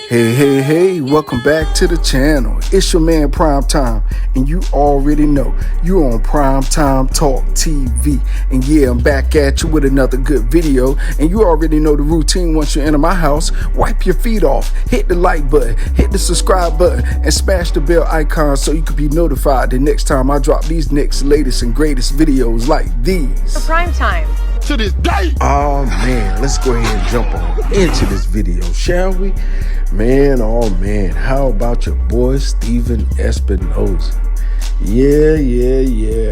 Hey, welcome back to the channel. It's your man Prime Time, and you already know you on PrimeTime Talk TV. And yeah, I'm back at you with another good video, and you already know the routine. Once you enter my house, wipe your feet off, hit the like button, hit the subscribe button, and smash the bell icon so you can be notified the next time I drop these next latest and greatest videos like these. For Prime Time. To this day. Oh man, let's go ahead and jump on into this video, shall we? Man, oh man, how about your boy Steven Espinoza? Yeah,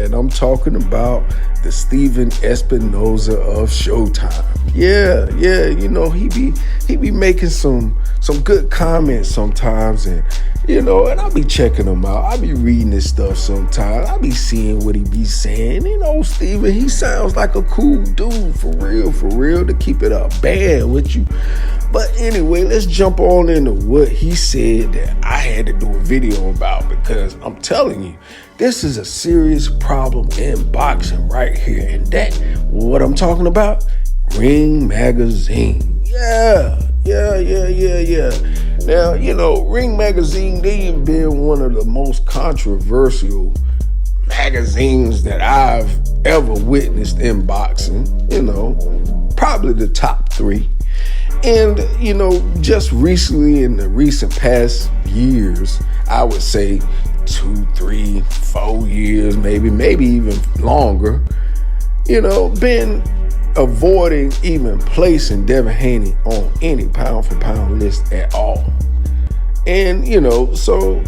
and I'm talking about the Steven Espinoza of Showtime. Yeah, you know, he be making some good comments sometimes, and you know, and I be checking him out. I be reading his stuff sometimes. I be seeing what he be saying. You know, Steven, he sounds like a cool dude, for real, to keep it up bad with you. But anyway, let's jump on into what he said that I had to do a video about, because I'm telling you, this is a serious problem in boxing right here. And that, what I'm talking about, Ring Magazine. Yeah. Now, you know, Ring Magazine, they've been one of the most controversial magazines that I've ever witnessed in boxing. You know, probably the top 3. And, you know, just recently, in the recent past years, I would say 2, 3, 4 years, maybe even longer, you know, been avoiding even placing Devin Haney on any pound-for-pound list at all. And, you know, so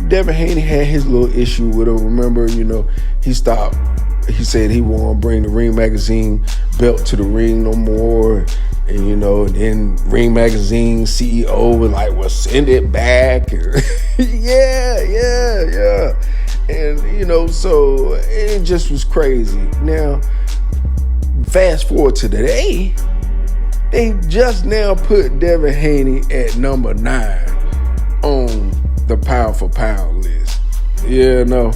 Devin Haney had his little issue with him. Remember, you know, he said he won't bring the Ring Magazine belt to the ring no more. And, you know, then Ring Magazine CEO was like, well, send it back. Yeah. And, you know, so it just was crazy. Now, fast forward to today, they just now put Devin Haney at number 9 on the pound-for-pound list. Yeah, no.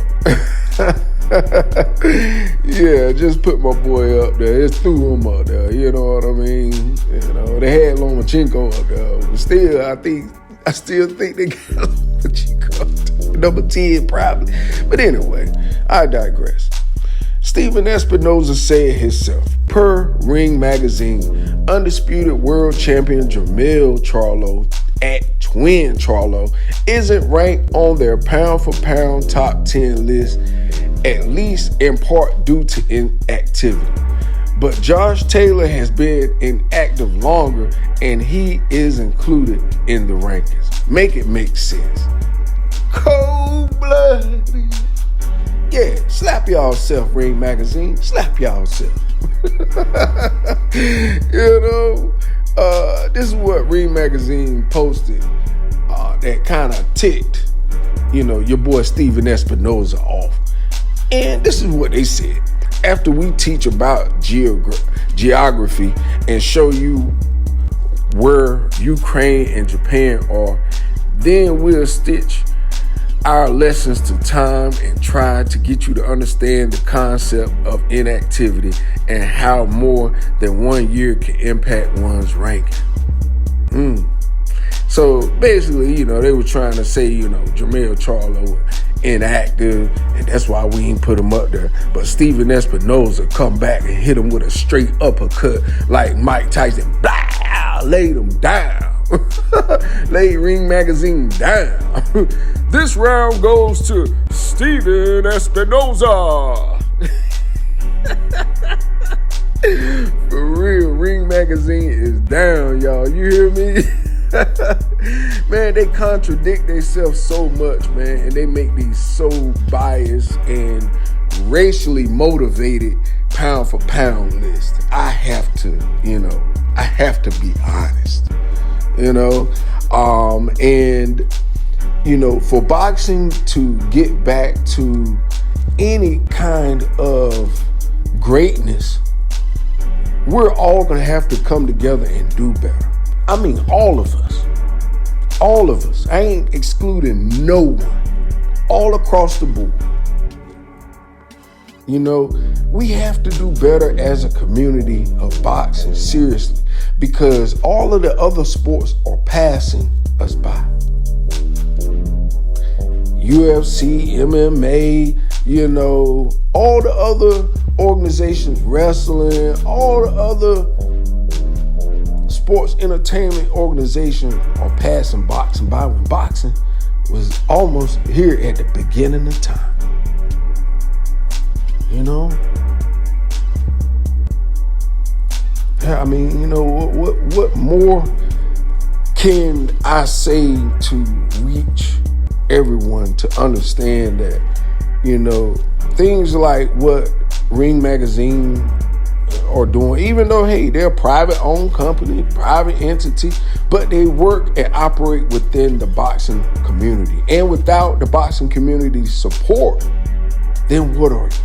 Yeah, just put my boy up there. It's threw him up there. You know what I mean? You know, they had Lomachenko up there. But still, I still think they got Lomachenko up there. Number 10 probably. But anyway, I digress. Steven Espinoza said himself, per Ring Magazine, undisputed world champion Jermell Charlo at Twin Charlo isn't ranked on their pound-for-pound top 10 list, at least in part due to inactivity. But Josh Taylor has been inactive longer, and he is included in the rankings. Make it make sense. Cold-blooded. Yeah, slap y'all self, Ring Magazine. Slap y'all self. You know, this is what Ring Magazine posted that kind of ticked, you know, your boy Steven Espinoza off. And this is what they said. After we teach about geography and show you where Ukraine and Japan are, then we'll stitch our lessons to time and try to get you to understand the concept of inactivity and how more than 1 year can impact one's ranking. So basically, you know, they were trying to say, you know, Jermell Charlo inactive, and that's why we ain't put him up there. But Steven Espinoza come back and hit him with a straight uppercut like Mike Tyson. Blah! Laid him down. Laid Ring Magazine down. This round goes to Steven Espinoza. For real, Ring Magazine is down, y'all. You hear me? Man, they contradict themselves so much, man, and they make these so biased and racially motivated pound for pound lists. I have to be honest, you know, and you know, for boxing to get back to any kind of greatness, we're all gonna have to come together and do better. I mean, all of us. I ain't excluding no one. All across the board. You know, we have to do better as a community of boxing, seriously, because all of the other sports are passing us by. UFC, MMA, you know, all the other organizations, wrestling, all the other sports entertainment organizations are passing boxing by when boxing was almost here at the beginning of time. You know? I mean, you know, what more can I say to reach everyone to understand that, you know, things like what Ring Magazine are doing, even though, hey, they're a private-owned company, private entity, but they work and operate within the boxing community. And without the boxing community's support, then what are you?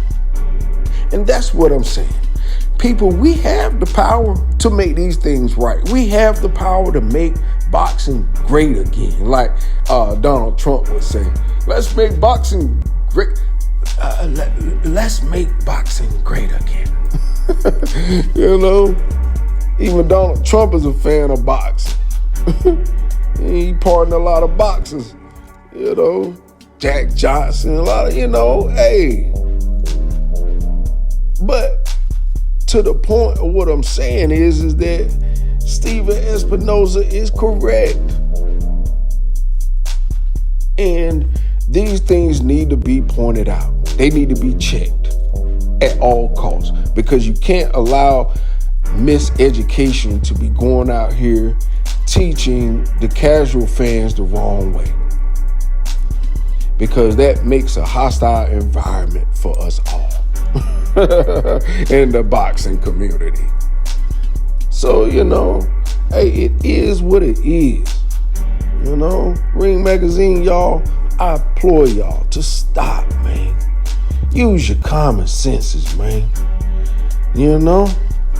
And that's what I'm saying. People, we have the power to make these things right. We have the power to make boxing great again. Like Donald Trump would say, let's make boxing great. Let's make boxing great again. You know, even Donald Trump is a fan of boxing. He pardoned a lot of boxers, you know, Jack Johnson, a lot of, you know, hey. But to the point of what I'm saying is that Steven Espinoza is correct. And these things need to be pointed out. They need to be checked at all costs, because you can't allow miseducation to be going out here teaching the casual fans the wrong way, because that makes a hostile environment for us all in the boxing community. So, you know, hey, it is what it is. You know, Ring Magazine, y'all, I implore y'all to stop, man. Use your common senses, man. You know,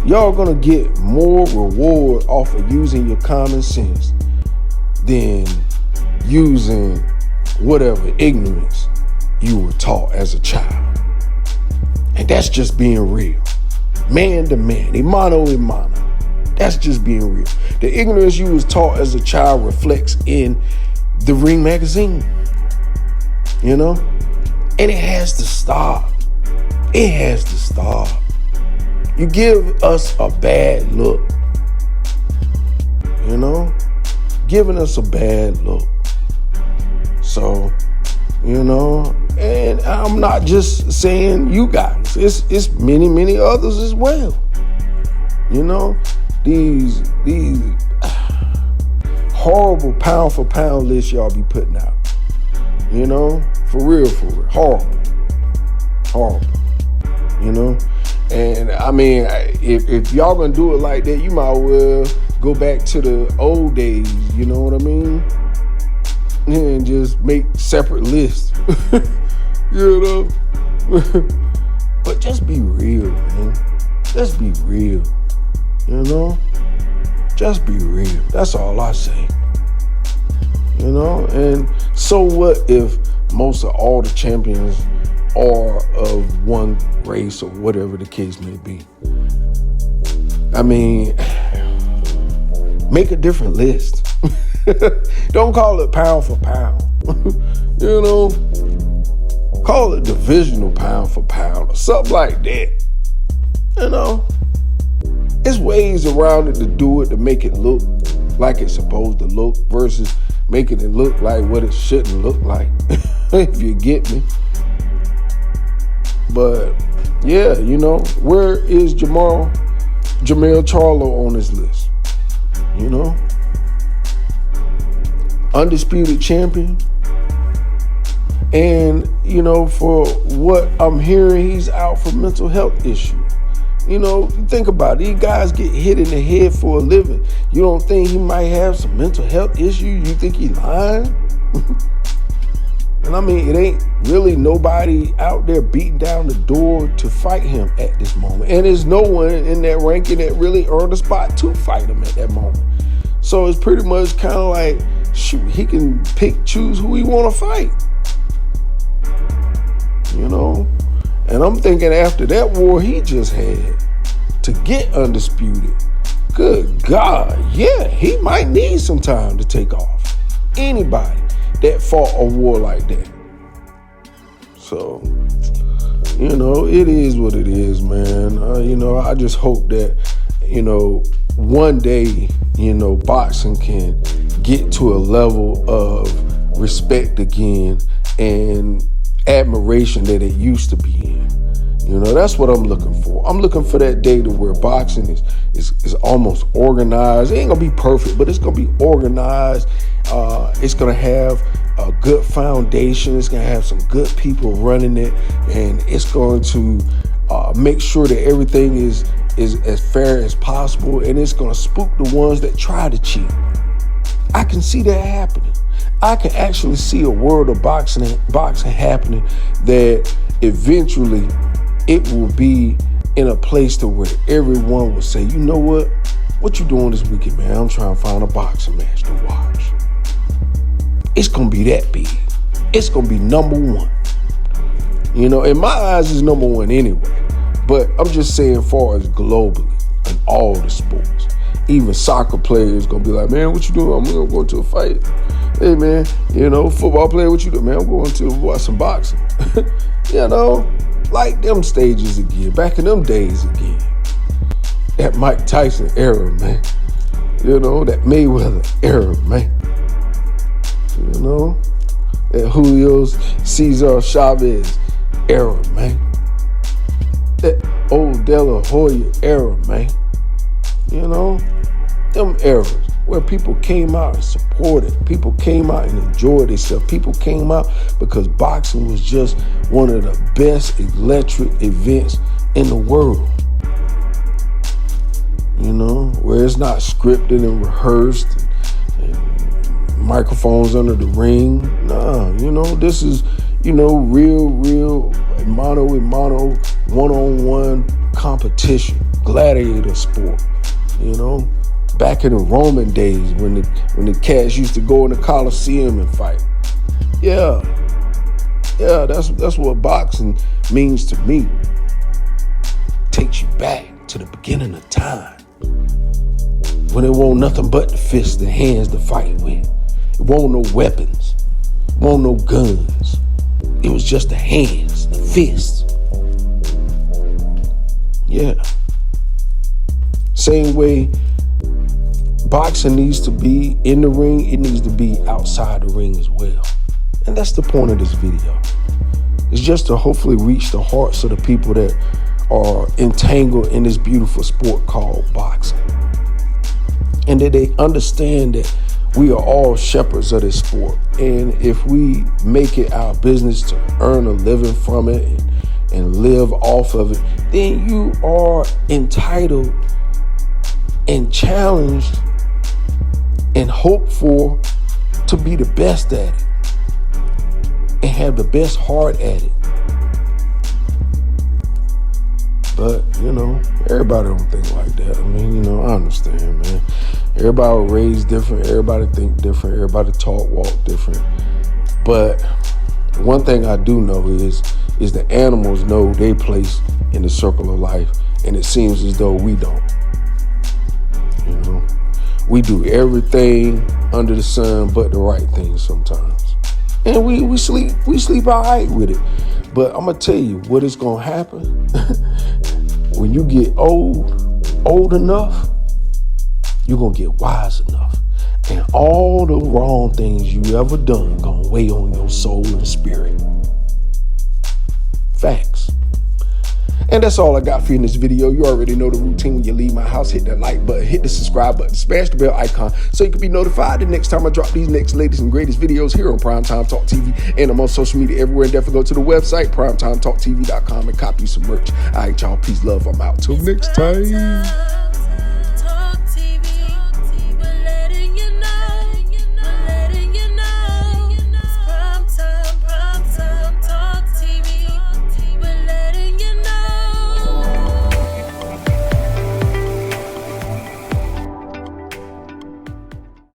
y'all gonna get more reward off of using your common sense than using whatever ignorance you were taught as a child. And that's just being real. Man to man, imano imano. That's just being real. The ignorance you was taught as a child reflects in the Ring Magazine. You know? And it has to stop. It has to stop. You give us a bad look. You know? Giving us a bad look. So, you know, and I'm not just saying you guys. It's many, many others as well. You know? These horrible pound for pound lists y'all be putting out. You know? For real. Horrible. You know? And I mean, if y'all gonna do it like that, you might well go back to the old days, you know what I mean? And just make separate lists. You know? But just be real, man. Just be real. You know? Just be real. That's all I say. You know? And so what if most of all the champions are of one race or whatever the case may be? I mean, make a different list. Don't call it pound for pound. You know? Call it divisional pound for pound or something like that. You know? It's ways around it to do it to make it look like it's supposed to look versus making it look like what it shouldn't look like. If you get me. But yeah, you know, where is Jermell Charlo on this list? You know? Undisputed champion. And, you know, for what I'm hearing, he's out for mental health issues. You know, think about it. These guys get hit in the head for a living. You don't think he might have some mental health issues? You think he's lying? And I mean, it ain't really nobody out there beating down the door to fight him at this moment. And there's no one in that ranking that really earned a spot to fight him at that moment. So it's pretty much kind of like, shoot, he can choose who he want to fight. You know? And I'm thinking after that war he just had to get undisputed, good God, yeah, he might need some time to take off. Anybody that fought a war like that. So, you know, it is what it is, man. You know, I just hope that, you know, one day, you know, boxing can get to a level of respect again and admiration that it used to be in. You know, that's what I'm looking for. I'm looking for that day to where boxing is almost organized. It ain't gonna be perfect, but it's gonna be organized. It's gonna have a good foundation. It's gonna have some good people running it, and it's going to make sure that everything is as fair as possible, and it's gonna spook the ones that try to cheat. I can see that happening. I can actually see a world of boxing happening that eventually it will be in a place to where everyone will say, you know what you doing this weekend, man? I'm trying to find a boxing match to watch. It's gonna be that big. It's gonna be number one. You know, in my eyes, it's number one anyway. But I'm just saying, far as globally, in all the sports, even soccer players gonna be like, man, what you doing? I'm going to a fight. Hey, man, you know, football player, what you doing? Man, I'm going to watch some boxing. You know, like them stages again, back in them days again. That Mike Tyson era, man. You know, that Mayweather era, man. You know, that Julio Cesar Chavez era, man. That old De La Hoya era, man. You know, them eras where people came out and supported, people came out and enjoyed themselves, people came out because boxing was just one of the best electric events in the world. You know, where it's not scripted and rehearsed and microphones under the ring. Nah, you know, this is, you know, real, mano a mano, one-on-one competition, gladiator sport, you know. Back in the Roman days when the cats used to go in the Coliseum and fight. Yeah, that's what boxing means to me. Takes you back to the beginning of time, when it wasn't nothing but the fists and hands to fight with. It wasn't no weapons, it wasn't no guns. It was just the hands, the fists. Yeah. Same way boxing needs to be in the ring, it needs to be outside the ring as well. And that's the point of this video. It's just to hopefully reach the hearts of the people that are entangled in this beautiful sport called boxing. And that they understand that we are all shepherds of this sport. And if we make it our business to earn a living from it and live off of it, then you are entitled and challenged and hoped for to be the best at it and have the best heart at it. But, you know, everybody don't think like that. I mean, you know, I understand, man. Everybody was raised different. Everybody think different. Everybody talk, walk different. But one thing I do know is the animals know their place in the circle of life, and it seems as though we don't. You know, we do everything under the sun but the right thing sometimes, and we sleep all right with it. But I'm gonna tell you what is gonna happen when you get old enough. You're gonna get wise enough, and all the wrong things you ever done gonna weigh on your soul and spirit. Facts. And that's all I got for you in this video. You already know the routine. When you leave my house, hit that like button, hit the subscribe button, smash the bell icon so you can be notified the next time I drop these next latest and greatest videos here on Primetime Talk TV. And I'm on social media everywhere. And definitely go to the website, PrimeTimeTalkTV.com, and copy some merch. All right, y'all. Peace, love. I'm out. Till next time.